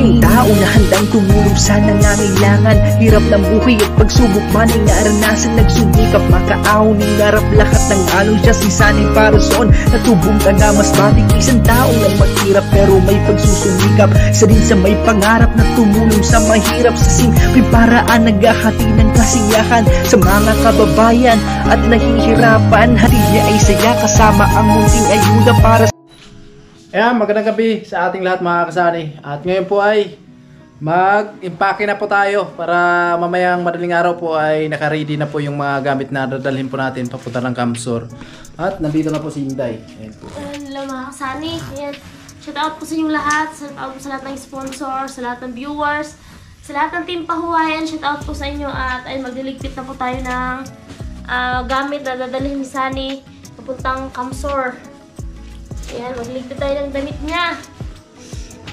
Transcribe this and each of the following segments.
Maraming tao na handang tumulong sa nangangailangan. Hirap ng buhay at pagsubok man ay naranasan. Nagsumikap makaahon ng narap lahat ng alon siya. Si Sunny para son natubong ka na mas matik. Isang tao lang maghirap pero may pagsusumikap. Isa din sa may pangarap na tumulong sa mahirap. Sa simpleng paraan naghahati ng kasiyahan sa mga kababayan at nahihirapan. Hatid niya ay saya kasama ang munting ayuda para sa... Ayan, magandang gabi sa ating lahat mga kasani. At ngayon po ay mag-impake na po tayo para mamayang madaling araw po ay naka-ready na po yung mga gamit na dadalhin po natin papunta ng Kamsur. At nandito na po si Inday. Ayan po. Hello mga kasani. Ayan. Shout out po sa inyong lahat. Shout out po sa lahat ng sponsor, sa lahat ng viewers, sa lahat ng team Pahuwayan. Shout out po sa inyo at ay magdiligpit na po tayo ng gamit na dadalhin ni Sunny papuntang Kamsur. Ayan, magligpit tayo ng damit niya.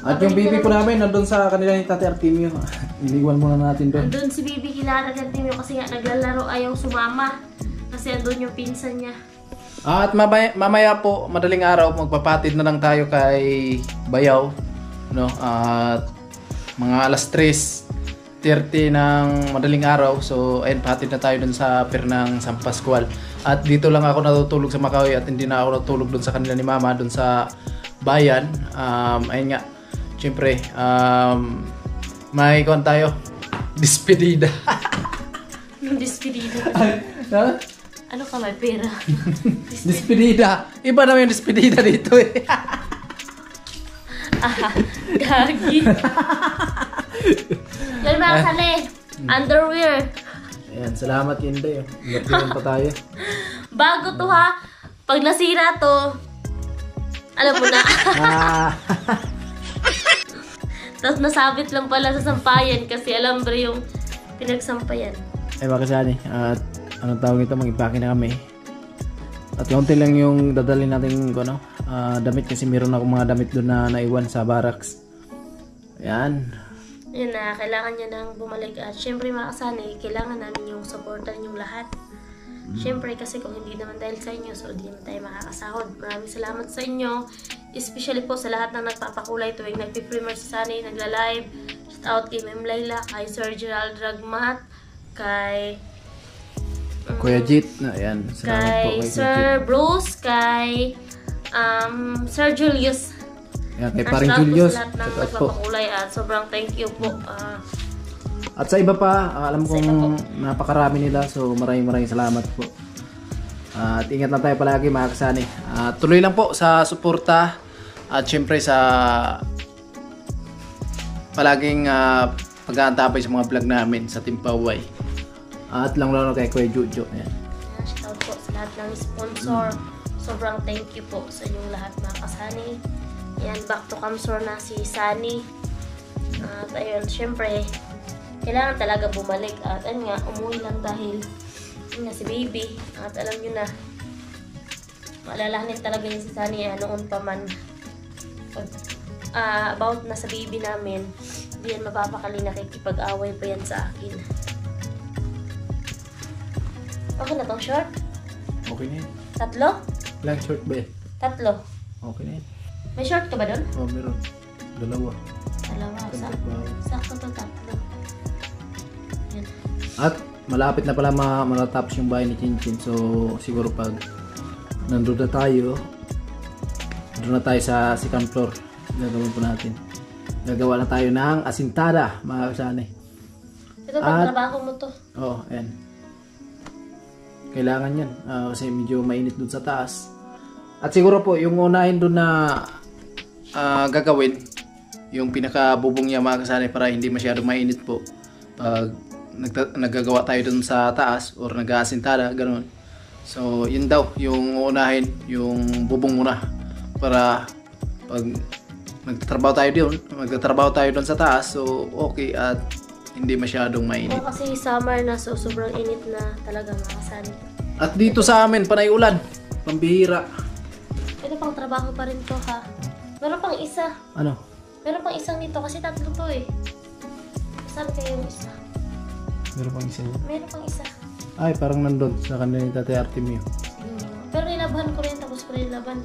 At yung baby po namin nandun sa kanila ni Tate Artemio. Iniwan muna natin doon. Nandun si baby kila Tate Artemio kasi nga naglalaro ayaw sumama. Kasi andun yung pinsan niya. At mamaya po, madaling araw, magpapatid na lang tayo kay Bayaw. No? At mga alas 3:30 ng madaling araw. So, ayun, patid na tayo dun sa pier ng San Pascual. At dito lang ako natutulog sa Makawi at hindi na ako natulog dun sa kanila ni Mama, dun sa bayan. Ayun nga, syempre, may kuhan tayo. Despedida. Despedida. Huh? Ano ka, may pera? Despedida. Iba naman yung despedida dito eh. Gagi. Yan mga kasali. Underwear. Ayan, salamat Inday. Nagpapilin pa tayo. Bago to ha. Pag nasira to, alam mo na. Tapos nasabit lang pala sa sampayan kasi alambre yung pinagsampayan. Ay mga kasani, at anong tawag ito, mag-impake na kami. At kaunti lang yung dadalhin natin damit kasi meron ako mga damit doon na naiwan sa barracks. Ayan. Yun na, kailangan niya nang bumalik at syempre mga kasani, kailangan namin yung supportan yung lahat. Syempre kasi kung hindi naman dahil sa inyo, so hindi naman tayo makakasahod. Maraming salamat sa inyo, especially po sa lahat ng nagpapakulay tuwing nagpi-primer si Sunny, nagla-live. Shout out kay Ma'am Layla, kay Sir Gerald Dragmat, kay Kuya Jit, ayan, salamat po kay Sir Bruce, kay Sir Julius. Ayan, kay paring Julius. Sa lahat ng nagpapakulay at sobrang thank you po. At sa iba pa, alam kong napakarami nila, so maraming salamat po. At ingat lang tayo palagi mga kasani. Tuloy lang po sa suporta at syempre sa palaging pag-aantabay sa mga vlog namin sa Team Pahuway. At lang kay Kuya Jojo. Ayan. Shout out po sa lahat ng sponsor. Sobrang thank you po sa inyong lahat mga kasani. Yan, back to Kamsur na si Sunny. At ayun, syempre, kailangan talaga bumalik. At ayun nga, umuwi lang dahil yun nga si baby. At alam nyo na, maalalahanin talaga yun si Sunny noon pa man. About na sa baby namin, hindi yan mapapakali, nakikipag-away pa yan sa akin. Okay na tong short? Okay na yun. Tatlo? Lang short ba eh? Tatlo. Okay na yun. May short ka ba doon? Oh, meron. Dalawa. Sakto to, tatlo. Yan. At malapit na pala matatapos yung bahay ni Chinchin. So siguro pag nandun na tayo, doon na tayo sa second floor. Gagawin po natin. Gagawa na tayo ng asintada, mga kasani. Ito pang trabaho mo to. Oo, ayan. Kailangan yan. Kasi medyo mainit dun sa taas. At siguro po, yung unahin dun na gagawin, yung pinakabubong niya mga kasani para hindi masyado mainit po. Pag naggagawa tayo dun sa taas or nag-aasintada, ganoon. So, yun daw, yung unahin, yung bubong muna. Para pag magtatrabaho tayo dun sa taas, so okay at hindi masyadong mainit. Oo, kasi summer na, so sobrang init na talaga mga kasani. At dito sa amin, panay ulan. Pambihira. Ito pang trabaho pa rin to ha. Meron pang isa. Ano? Meron pang isang nito kasi tatlo to eh. Saan kayo yung isa? Meron pang isa yun? Meron pang isa. Ay, parang nandun sa kanila ni Tate Artemio. Pero nilaban ko rin, tapos ko rin nilaban.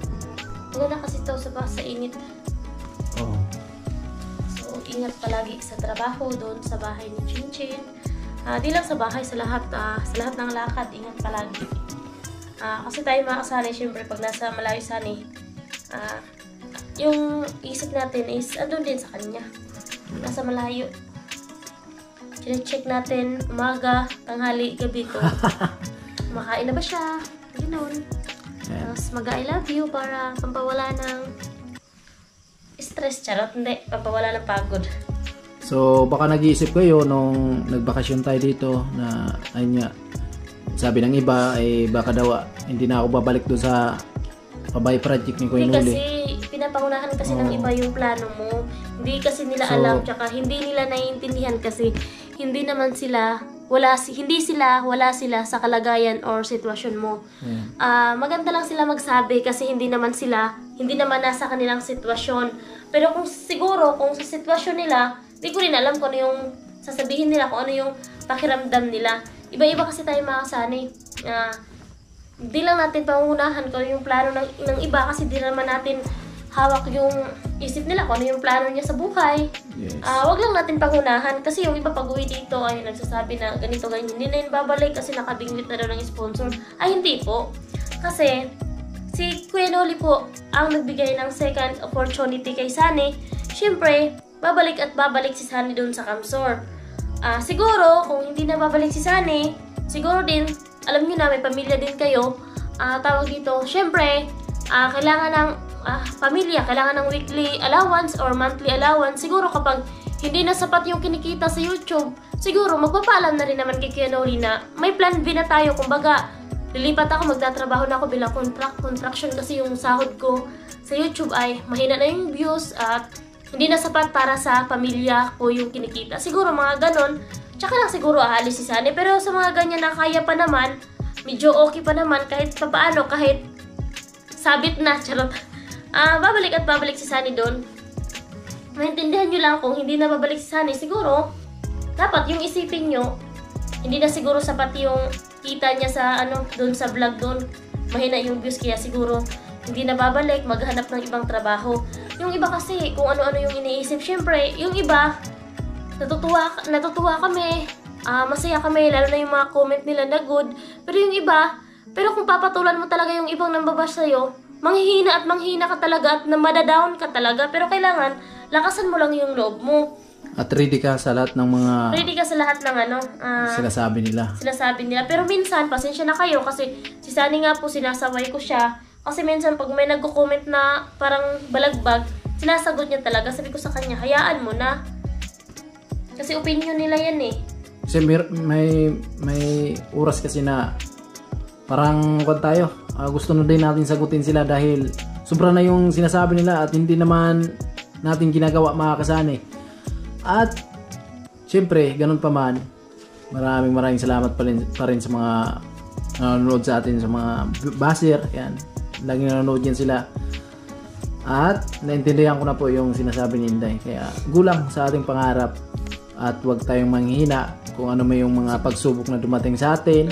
Maganda kasi ito sa init. Oo. So, ingat palagi sa trabaho, doon sa bahay ni Chinchin. Di lang sa bahay, sa lahat ng lakad, ingat palagi. Kasi tayo mga kasani, syempre pag nasa malayo sani, yung isip natin is andun din sa kanya. Nasa malayo. Check natin umaga, tanghali, gabi ko. Kumakain na ba siya? Ganoon. Tapos mag-I love you para pampawala ng stress. Charot, hindi. Pampawala ng pagod. So baka nag-iisip kayo nung nagbakasyon tayo dito na ayun nga, sabi ng iba ay baka daw hindi na ako babalik doon sa Pabay project ni Kuya Noli. Kasi pinapangunahan kasi ng iba yung plano mo. Hindi kasi nila alam, tsaka hindi nila naiintindihan kasi hindi naman sila wala sila sa kalagayan or sitwasyon mo. Maganda lang sila magsabi kasi hindi naman nasa kanilang sitwasyon. Pero kung sa sitwasyon nila, di ko rin alam kung ano yung sasabihin nila, kung ano yung pakiramdam nila. Iba-iba kasi tayo mga kasani. Di lang natin pangunahan kung ano yung plano ng iba kasi di naman natin hawak yung isip nila kung ano yung plano niya sa buhay. Yes. Wag lang natin pangunahan kasi yung iba pag-uwi dito ay nagsasabi na ganito ganyan, hindi na yun babalik kasi nakabingwit na daw ng sponsor. Ay hindi po. Kasi si Kuya Noli po ang nagbigay ng second opportunity kay Sunny. Siyempre, babalik at babalik si Sunny doon sa Kamsor. Siguro kung hindi na babalik si Sunny, siguro din alam niyo na may pamilya din kayo. Tawag dito, siyempre, kailangan ng pamilya, kailangan ng weekly allowance or monthly allowance. Siguro kapag hindi na sapat yung kinikita sa YouTube, siguro magpapaalam na rin naman kay Kuya Noli na may plan B na tayo. Kumbaga, lilipat ako, magtatrabaho na ako bilang contraction kasi yung sahod ko sa YouTube ay mahina na yung views at hindi na sapat para sa pamilya ko yung kinikita. Siguro mga ganon. Tsaka lang siguro aalis si Sunny. Pero sa mga ganyan na kaya pa naman, medyo okay pa naman kahit papaano, kahit sabit na, charot. Babalik at babalik si Sunny doon. Maintindihan nyo lang kung hindi na babalik si Sunny, siguro, dapat yung isipin nyo, hindi na siguro sapat yung kita niya sa doon sa vlog doon. Mahina yung views kaya siguro hindi na babalik, maghanap ng ibang trabaho. Yung iba kasi, kung ano-ano yung iniisip, syempre, yung iba, natutuwa kami, masaya kami, lalo na yung mga comment nila na good. Pero yung iba, kung papatulan mo talaga yung ibang nambabash sa'yo, manghihina at manghina ka talaga at madadown ka talaga. Pero kailangan, lakasan mo lang yung loob mo. At ready ka sa lahat ng mga sinasabi nila. Pero minsan, pasensya na kayo kasi si Sunny nga po, sinasaway ko siya. Kasi minsan, pag may nagko-comment na parang balagbag, sinasagot niya talaga. Sabi ko sa kanya, hayaan mo na. Kasi opinion nila yan eh. Kasi may oras kasi na parang gusto na din natin sagutin sila dahil sobra na yung sinasabi nila at hindi naman natin ginagawa mga kasani. At syempre, ganun pa man, maraming salamat pa rin sa mga nanonood sa atin, sa mga baser. Yan, laging nanonood yan sila. At naintindihan ko na po yung sinasabi ni Inday. Kaya gulang sa ating pangarap at huwag tayong manghihina kung ano may yung mga pagsubok na dumating sa atin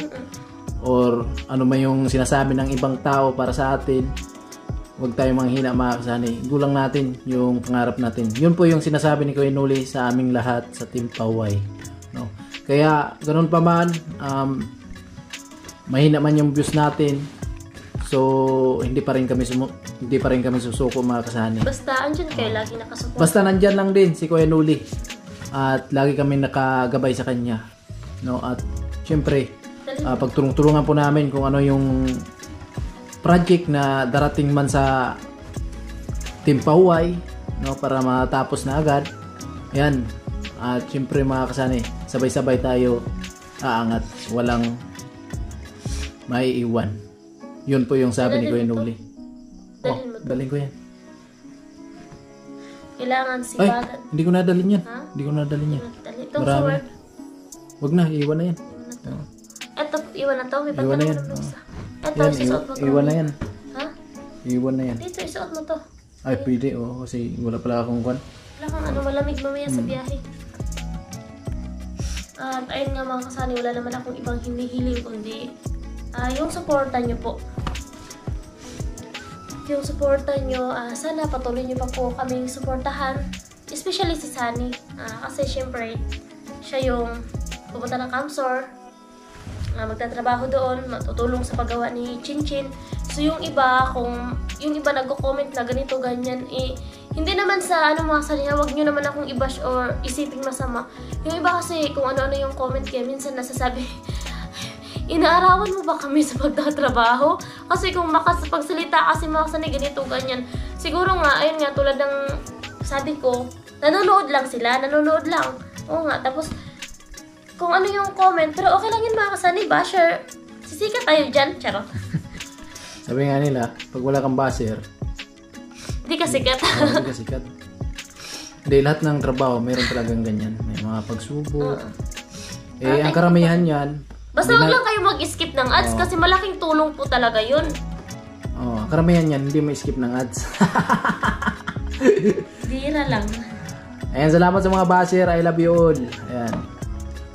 or ano may yung sinasabi ng ibang tao para sa atin. Huwag tayong manghihina mga kasani. Gulang natin yung pangarap natin. Yun po yung sinasabi ni Kuya Noli sa aming lahat sa Team Paway. No? Kaya ganun pa man, mahina man yung views natin. So hindi pa rin kami susuko mga kasani. Basta andyan kayo, lagi nakasupport. Basta nandyan lang din si Kuya Noli. At lagi kami nakagabay sa kanya. No? At syempre, pagtulong-tulungan po namin kung ano yung project na darating man sa Team Paway, no, para matapos na agad. Yan. At syempre mga kasani, sabay-sabay tayo aangat. Walang maiiwan. Yun po yung sabi ni Kuya Noli. Dalhin ko yan. Kailangan sibagan. Ay, hindi ko nadalhin yan. Ha? Hindi ko nadalhin yan. Itong Marami. sword. Wag na, iwan na yan. Iwan na to. May Iwan na yan. Ito, Yan, isuot mo to. iwan na yan. Ha? Iwan na yan. Dito, isuot mo to. Ay, pwede. Oh, kasi wala pala akong kwan. Wala kang malamig mamaya sa biyahe. At ayun nga mga kasani, wala naman akong ibang hinihiling kundi yung supportan nyo po. Yung supportan nyo, sana patuloy nyo pa po kaming suportahan especially si Sunny. Kasi syempre, siya yung pupunta ng Kamsor, magtatrabaho doon, matutulong sa paggawa ni Chinchin. So yung iba, kung yung iba nagko-comment na ganito, ganyan, hindi naman sa mga kanina, wag nyo naman akong i-bash or isiping masama. Yung iba kasi, kung ano-ano yung comment, kaya minsan nasasabi, inaarawan mo ba kami sa pagtatrabaho? Kasi kung makapagsalita kasi mga sanay ganito, ganyan. Siguro nga, ayun nga, tulad ng sabi ko, nanonood lang sila, nanonood lang. Oo nga, tapos, kung ano yung comment, pero okay lang yun mga kasanay, basher. Sisikat tayo dyan, charot. Sabi nga nila, pag wala kang basher, hindi ka sikat. Hindi ka sikat. Hindi, lahat ng trabaho, mayroon talagang ganyan. May mga pagsubok. Ang karamihan yan, basta wag lang kayo mag-skip ng ads kasi malaking tulong po talaga yun. Karamihan yan, hindi mo skip ng ads. Dira lang. Ayan, salamat sa mga basher. I love you all. Ayan.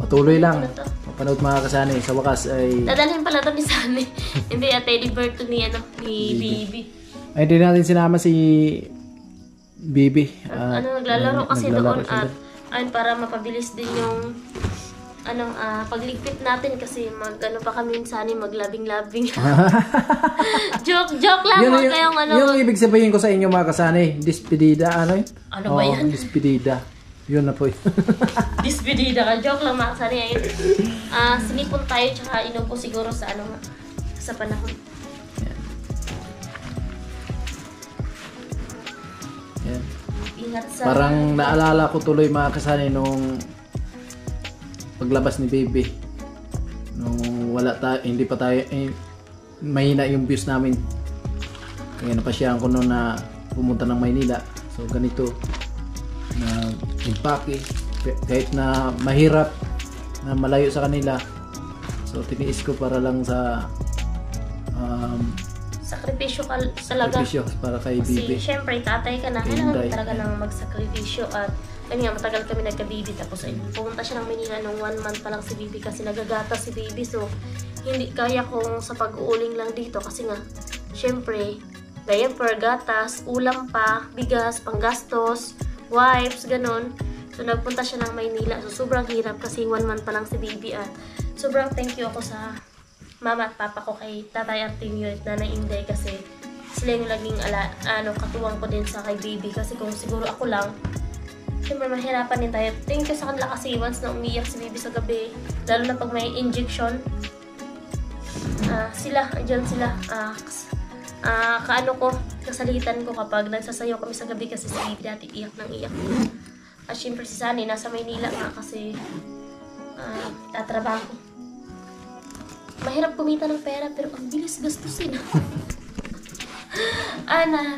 Patuloy lang. Mapanood mga kasanay. Sa wakas ay... Dadalhin pala ito ni Sunny. Hindi, Teddy Bear to ni Bibi. Ay, hindi natin sinama si Bibi. Naglalaro kasi doon at ayun, para mapabilis din yung pagligpit natin kasi pa kami Sunny, maglabing-labing. joke lang. Yung ibig sabihin ko sa inyo mga kasanay, despedida, ano yun? Ano ba yan? Despedida. Yun na po yun. Despedida ka. Joke lang mga kasanay. Ayun. Sinipon tayo tsaka inupo siguro sa sa panahon. Yan. Ingat sa... Parang naalala ko tuloy mga kasanay nung paglabas ni Baby. Nung hindi pa tayo, mahina yung views namin. Kaya napasyahan ko noon na pumunta ng Maynila. So ganito, na impake, kahit na mahirap, na malayo sa kanila. So tiniis ko para lang sa sakripisyo talaga. Sakripisyo para kay Bibi. Kasi syempre tatay ka na, kailangan talaga nang magsakripisyo at kanya matagal kami nagka-baby tapos ay pumunta siya ng Manila nung 1 month pa lang si Bibi kasi nagagata si Bibi, so hindi kaya kong sa pag-uuling lang dito kasi nga syempre diaper, gatas, ulam pa, bigas, panggastos, wipes, ganun. So nagpunta siya ng Maynila, so sobrang hirap kasi 1 month pa lang si Bibi at sobrang thank you ako sa mama at papa ko kay Tatay Artemio at Nanay Inday kasi sila yung laging katuwang ko din sa kay Bibi kasi kung siguro ako lang siyempre mahirapan din tayo. Thank you sa kanila kasi once na umiyak si Bibi sa gabi, lalo na pag may injection, andyan sila, kasalitan ko kapag nagsasayaw kami sa gabi kasi si Bibi dati iyak ng iyak. At siyempre si Sunny nasa Maynila nga kasi tatrabaho. Mahirap kumita ng pera pero ang bilis gastusin.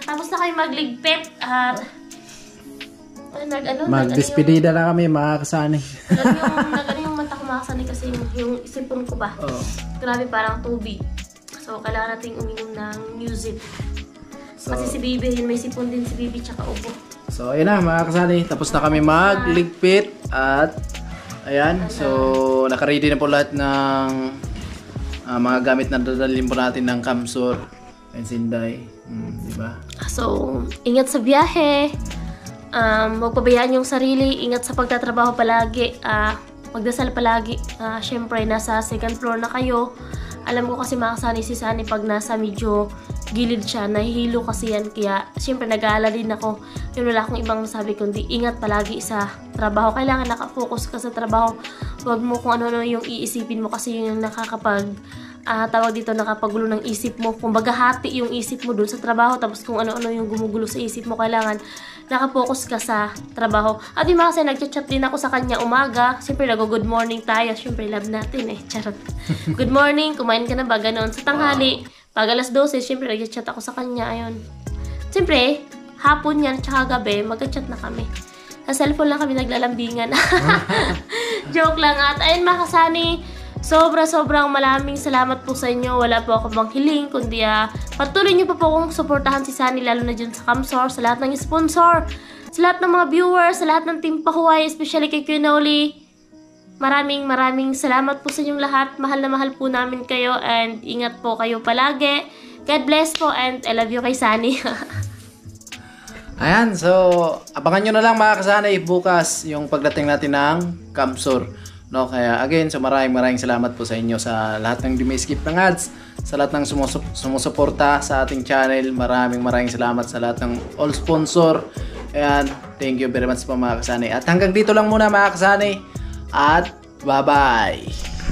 Tapos na kayo magligpit at mag-despedida na kami mga kasanay. yung mata ko mga kasanay kasi yung isipon ko ba. Grabe parang tubig. So kailangan natin uminom ng music. Kasi si Bibi, may sipon din si Bibi tsaka ubo. So ayun na mga kasanay, tapos na kami magligpit at ayan, so naka-ready na po lahat ng mga gamit na dadalhin po natin ng Kamsor and Sinday, diba? So ingat sa biyahe. Huwag pabayaan yung sarili, ingat sa pagtatrabaho palagi, magdasal palagi. Syempre, nasa second floor na kayo. Alam ko kasi mga kasanay si Sunny pag nasa medyo gilid siya, nahihilo kasi yan. Kaya, syempre, nag-aalala din ako. Yun, wala akong ibang masabi kundi ingat palagi sa trabaho. Kailangan nakafocus ka sa trabaho. Huwag mo kung ano-ano yung iisipin mo kasi yun yung nakapagulo ng isip mo. Kung bagahati yung isip mo dun sa trabaho, tapos kung ano-ano yung gumugulo sa isip mo, kailangan nakapokus ka sa trabaho. At yung mga kasi nagchat-chat din ako sa kanya umaga. Siyempre nag-good morning tayo. Siyempre love natin charot. Good morning, kumain ka na ba? Ganon. Sa tanghali, pag alas 12, siyempre nagchat ako sa kanya. Ayun. Siyempre, hapon yan, tsaka gabi, mag-chat na kami. Sa cellphone lang kami naglalambingan. Joke lang. At ayun mga kasani, sobrang maraming salamat po sa inyo. Wala po ako bang hiling, kundi patuloy nyo pa po kong suportahan si Sunny, lalo na dyan sa Kamsor, sa lahat ng sponsor, sa lahat ng mga viewers, sa lahat ng Team Pahuway, especially kay Kunoli. Maraming salamat po sa inyong lahat. Mahal na mahal po namin kayo and ingat po kayo palagi. God bless po and I love you kay Sunny. Ayan, so abangan nyo na lang mga kasanay bukas yung pagdating natin ng Kamsur. No, kaya again, so maraming salamat po sa inyo sa lahat ng di may skip ng ads, sa lahat ng sumusuporta sa ating channel. Maraming salamat sa lahat ng all sponsor. Ayan, thank you very much po mga kasanay. At hanggang dito lang muna mga kasanay. At bye-bye!